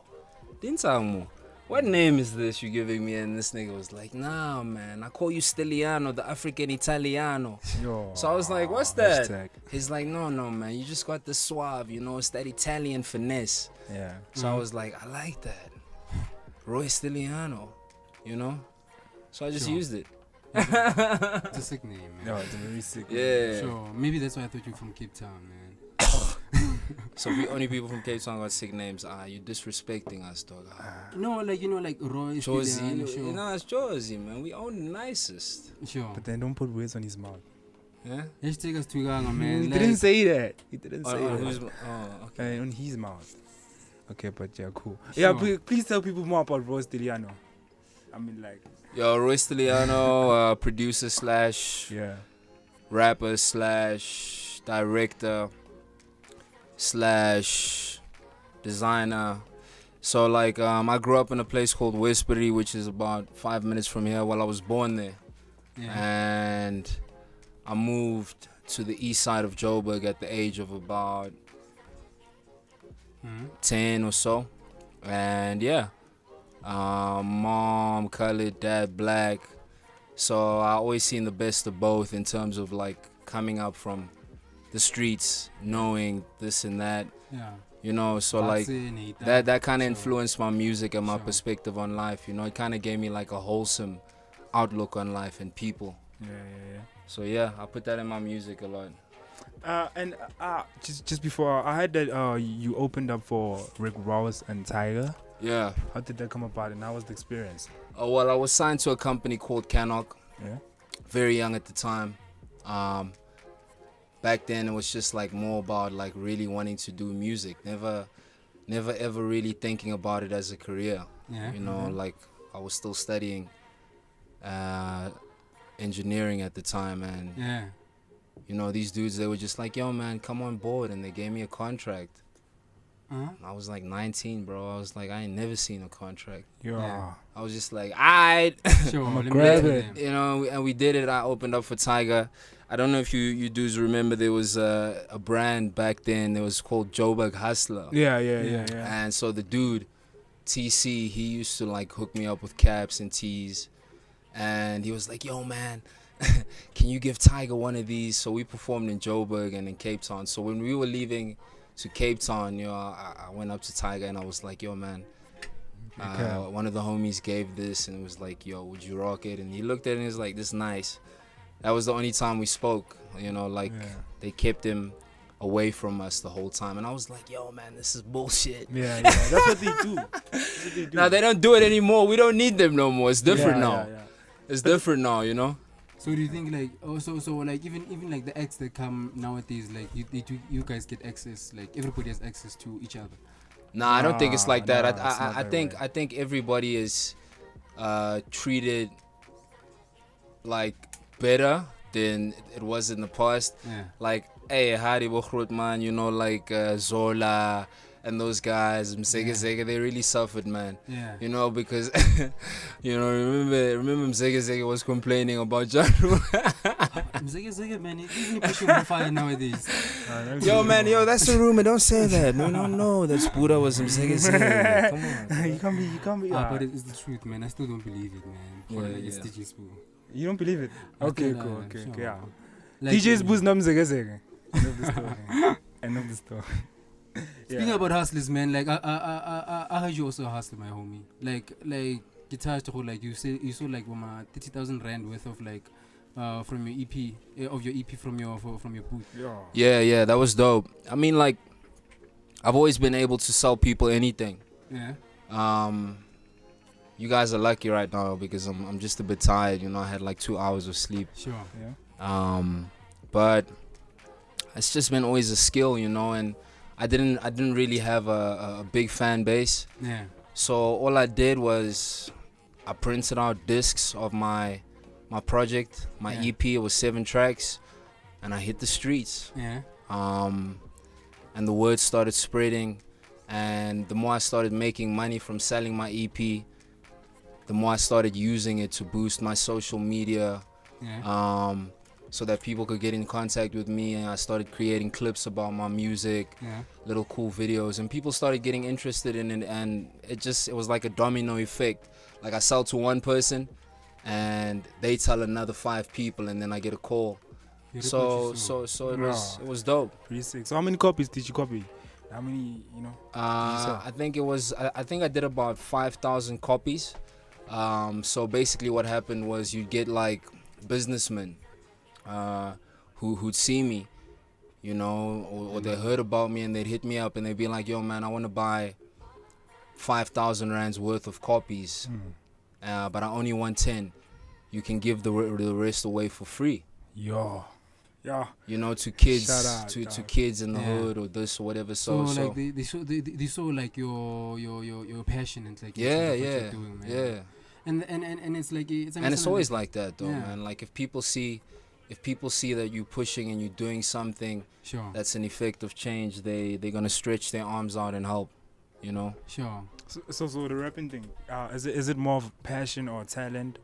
didn't tell me. What name is this you giving me? And this nigga was like, nah, man, I call you Stilliano, the African Italiano. Yo, so I was like, what's that? Hashtag. He's like, no, man, you just got the suave, you know, it's that Italian finesse. Yeah. So I was like, I like that. Roy Stilliano, you know? So I just used it. It's a sick name, man. No, it's a very sick name. Yeah. Sure, maybe that's why I thought you were from Cape Town, man. So we only people from Cape Town got sick names. You disrespecting us, dog. No, like like Roy. Josie, Sure. no, it's Josie, man. We own the nicest. Sure. But then don't put words on his mouth. Yeah. Let's take us to Ghana, man. He didn't say that. He didn't say on that. whose okay. On his mouth. Okay, but yeah, cool. Sure. Yeah, please tell people more about Roy Stilliano. I mean, like. Yo, Roy Stilliano, producer / rapper / director / designer. So like I grew up in a place called Westbury, which is about 5 minutes from here. Well, I was born there. And I moved to the east side of Joburg at the age of about 10 or so. And yeah, mom colored, dad black. So I always seen the best of both in terms of like coming up from the streets, knowing this and that. Yeah. You know, so like that kind of influenced my music and my perspective on life. You know, it kind of gave me like a wholesome outlook on life and people. Yeah. So yeah, I put that in my music a lot. And just before, I heard that you opened up for Rick Ross and Tiger. Yeah. How did that come about, and how was the experience? Oh, well, I was signed to a company called Cannock. Yeah. Very young at the time. Back then, it was just like more about like really wanting to do music. Never ever really thinking about it as a career. Yeah. You know, like I was still studying engineering at the time, and you know, these dudes, they were just like, yo man, come on board, and they gave me a contract. I was like 19, bro. I was like, I ain't never seen a contract. Yeah. I was just like, alright. Sure, I'ma grab it. You know, and we did it. I opened up for Tiger. I don't know if you dudes remember, there was a brand back then. It was called Joburg Hustler. Yeah. And so the dude, TC, he used to like hook me up with caps and tees. And he was like, yo man, can you give Tiger one of these? So we performed in Joburg and in Cape Town. So when we were leaving to Cape Town, you know, I went up to Tiger and I was like, yo man, one of the homies gave this and was like, yo, would you rock it? And he looked at it and he was like, this is nice. That was the only time we spoke, you know, like they kept him away from us the whole time. And I was like, yo man, this is bullshit. Yeah. That's what they do. Now they don't do it anymore. We don't need them no more. It's different now. Yeah. It's different now, you know. So do you think like so like even like the acts that come nowadays, like you guys get access, like everybody has access to each other? Nah, I don't think it's like that. I I think everybody is treated like better than it was in the past. Yeah. Like, hey, Hari Bokhrut, man, you know, like Zola and those guys, Mzege, they really suffered, man. Yeah. You know, because you know, remember Mzege was complaining about Jaru. Mzege, man, he's pushing more fire nowadays. Yo, man, that's a rumor. Don't say that. No, that's Buddha was Mzege. Come on. You can't be. But it's the truth, man. I still don't believe it, man. It's DJ Spoo. You don't believe it? Okay, cool. Okay, sure. yeah. Like, DJ's boost nam Zege. End of the story. Speaking about hustlers, man, like I heard you also a hustler, my homie. Like guitars to hold, like you saw like 30,000 rand worth of like from your EP from your booth. Yeah, that was dope. I mean, like I've always been able to sell people anything. Yeah. You guys are lucky right now because I'm just a bit tired. You know, I had like 2 hours of sleep. Sure. Yeah. But it's just been always a skill, you know, and I didn't really have a big fan base. Yeah. So all I did was I printed out discs of my project, my EP. It was 7 tracks, and I hit the streets. Yeah. And the word started spreading, and the more I started making money from selling my EP, the more I started using it to boost my social media. Yeah. So that people could get in contact with me, and I started creating clips about my music, little cool videos, and people started getting interested in it, and it was like a domino effect. Like I sell to one person and they tell another 5 people, and then I get a call. So it was dope. Pretty sick. So how many copies did you copy? How many, you know? I think I did about 5,000 copies. So basically what happened was you'd get like businessmen who'd see me, you know, or they heard about me and they'd hit me up and they'd be like, yo, man, I want to buy 5,000 rands worth of copies, but I only want 10. You can give the rest away for free. Yeah. You know, to kids, Shout out, to kids in the hood or this or whatever. So like they saw like your passion and like what you're doing, man. yeah. And it's like it's always like that though, man. Like if people see that you're pushing and you're doing something that's an effect of change, they're gonna stretch their arms out and help. You know. Sure. So the rapping thing, is it more of passion or talent?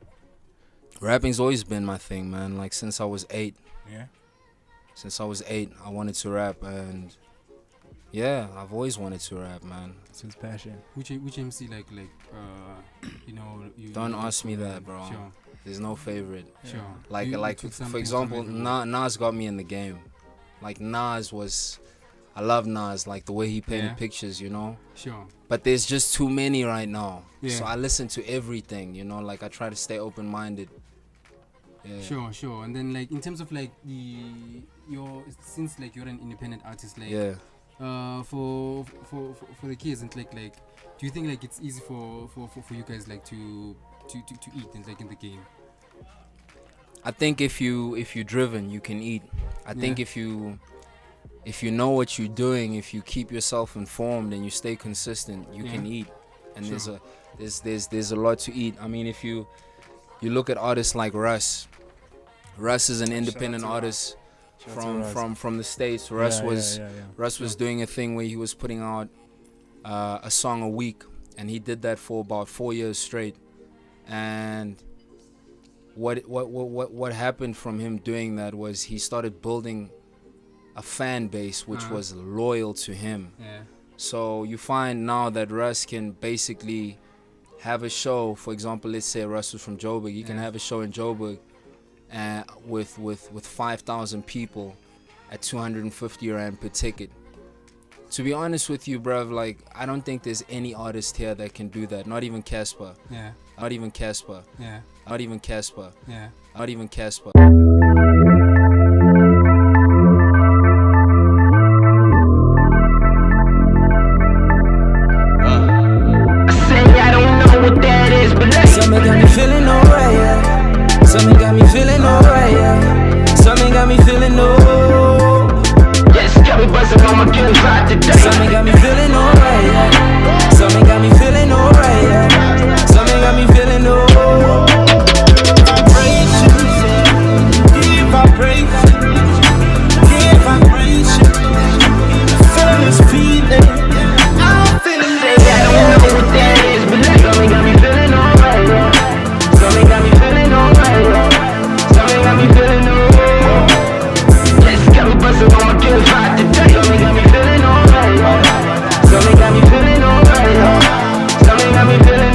Rapping's always been my thing, man. Like since I was 8. Yeah. Since I was 8, I wanted to rap, and yeah, I've always wanted to rap, man. So it's passion. Which MC like you know? Don't ask me that, bro. Sure. There's no favorite. Sure. Like for example, Nas got me in the game. Like I love Nas, like the way he painted pictures, you know. Sure. But there's just too many right now. Yeah. So I listen to everything, you know. Like I try to stay open-minded. Yeah. Sure. And then like in terms of like since like you're an independent artist, like for the kids and like do you think like it's easy for you guys like to eat and like in the game? I think if you're driven, you can eat. I think if you know what you're doing, if you keep yourself informed and you stay consistent, you can eat. And there's a lot to eat. I mean, if you look at artists like Russ. Russ is an independent artist from the States. Russ was doing a thing where he was putting out a song a week, and he did that for about 4 years straight. And what happened from him doing that was he started building a fan base which was loyal to him. So you find now that Russ can basically have a show. For example, let's say Russ was from Joburg. He can have a show in Joburg with 5,000 people at 250 rand per ticket. To be honest with you, bruv, like I don't think there's any artist here that can do that. Not even Casper. Not even Casper. Not even Casper. Not even Casper. Something got me feeling alright, yeah. Something got me feeling alright, yeah. Something got me feeling got me buzzing on my guilt right today. Something got me feeling alright, yeah. Something got me feeling alright, yeah. Something got me feeling vibrations, yeah. Give vibration, give vibration. Feel this feeling, I'm feeling it. I don't know what that is, but something got me feeling alright, yeah. Something got me feeling alright, yeah. Something got me feeling got me buzzing on my guilt right today. Something got me feeling alright, yeah. Something got me feeling alright, yeah. Something got me feeling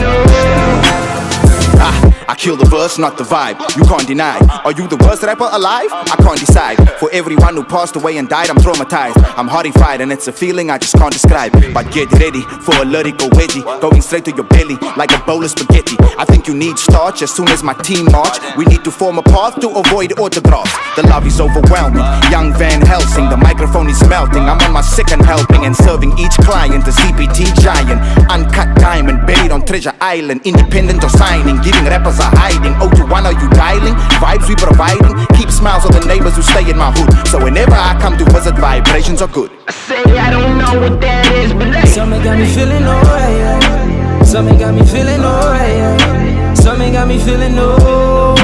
I kill the verse, not the vibe. You can't deny. Are you the worst rapper alive? I can't decide. For everyone who passed away and died, I'm traumatized. I'm horrified and it's a feeling I just can't describe. But get ready for a lyrical wedgie, going straight to your belly like a bowl of spaghetti. I think you need starch as soon as my team march. We need to form a path to avoid autographs. The love is overwhelming. Young Van Helsing, the microphone is melting. I'm on my second helping and serving each client a CPT giant. Uncut diamond, buried on Treasure Island. Independent or signing, giving rappers a hiding. 021 are you dialing? Vibes we providing. Keep smiles on the neighbors who stay in my hood. So whenever I come to visit, vibrations are good. I say I don't know what that is, but something got me feeling alright, yeah. Something got me feeling alright, yeah. Something got me feeling got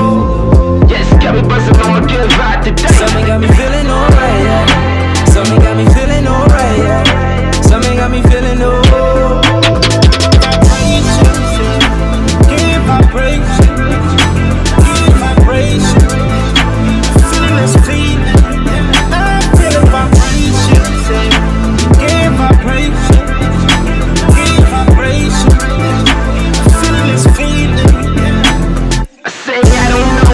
me buzzing on my guilt right today. Something got me feeling alright, yeah. Something got me feeling alright, yeah. Something got me feeling give vibration, give vibration. Feeling this feeling, I'm feeling vibration. Give vibration, give vibration. Feeling this feeling. I say I don't know.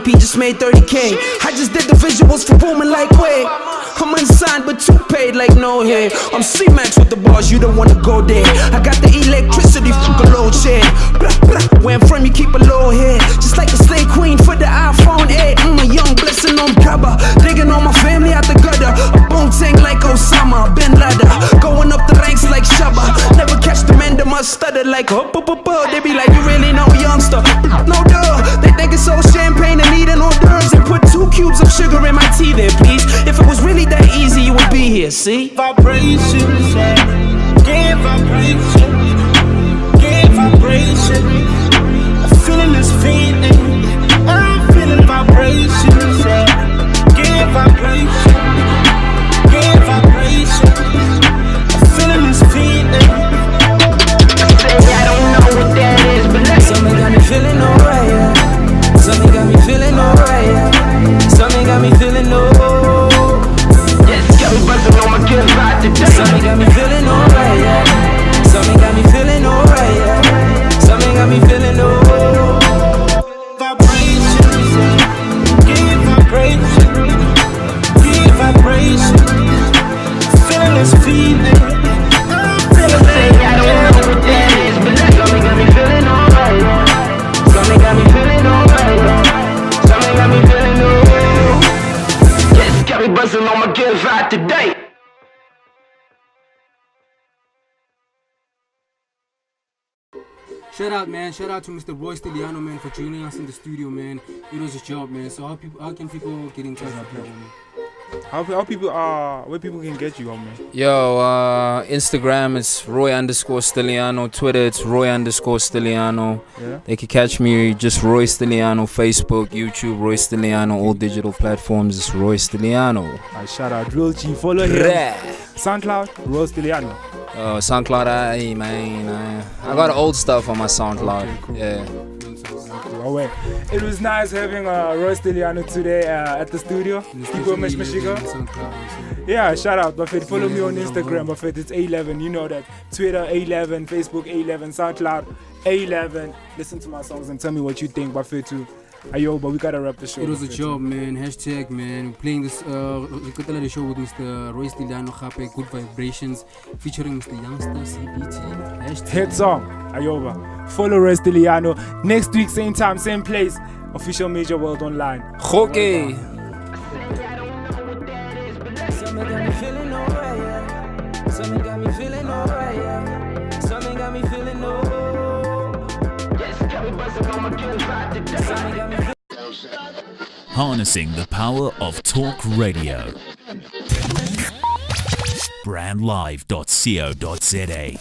EP just made 30K. I just did the visuals for women like wait. I'm unsigned but too paid like no hair. I'm C-Max with the bars, you don't wanna go there. I got the electricity, fuck a load shed. Blah, blah. Where I'm from, you keep a low head. Just like the slave queen for the iPhone 8. I'm a young blessing on cover. Digging on my family out the gutter. A boom tank like Osama, Ben Laden. Going up the ranks like Shabba. Never catch the men that must stutter like up. They be like, you really know youngster. No duh, they think it's all champagne and eating hors d'oeuvres. And put 2 cubes of sugar in my tea there, please. If it was really that easy, you would be here, see? Vibrations, yeah. Give vibration. Give vibration. A feeling is feeling. I'm feeling vibrations, yeah. Give vibration. Give vibration. A feeling is feeling. I don't know what that is, but something got me feeling alright, yeah. Something got me feeling alright, yeah. Something got me feeling alright. Got me buzzing on my good vibe today. Something got me feeling alright, yeah. Something got me feeling alright, yeah. Something got me feeling alright. Vibrations, yeah. Give vibration. Give vibration. Feeling this feeling. I'm feeling it. I don't know what that is, but something got me feeling alright, yeah. Something got me feeling alright, yeah. Something got me feeling alright. Yes, got me buzzing on my good vibe today. Shout out, man. Shout out to Mr. Roy Stilliano, man, for joining us in the studio, man. It was a job, man. So how can people get in touch with you, man? How people where people can get you on, man? Yo, Instagram it's Roy_Stilliano. Twitter it's Roy_Stilliano. Yeah. They can catch me just Roy Stilliano. Facebook, YouTube, Roy Stilliano. All digital platforms it's Roy Stilliano. Shout out Drill G. Follow him. SoundCloud, Roy Stilliano. SoundCloud, I got old stuff on my SoundCloud. Okay, cool. Yeah. Oh, wait. It was nice having Roy Stilliano today at the studio. Yeah, shout out, Buffett. Follow me on Instagram, Buffett. It's A11. You know that. Twitter, A11. Facebook, A11. SoundCloud, A11. Listen to my songs and tell me what you think, Buffett, too. Ayo, but we gotta wrap the show. It was a job, man. Hashtag, man. Playing this the show with Mr. Roy Stilliano, Good Vibrations, featuring Mr. Youngster CBT. Hashtag. Hit song, Ayoba. Follow Roy Stilliano. Next week, same time, same place. Official Major World Online. Okay. Something got me feeling alright, yeah. Something got me feeling alright, yeah. Something got me feeling alright. Yes, got me buzzing on my good vibe today. Something got me Harnessing the power of talk radio. Brandlive.co.za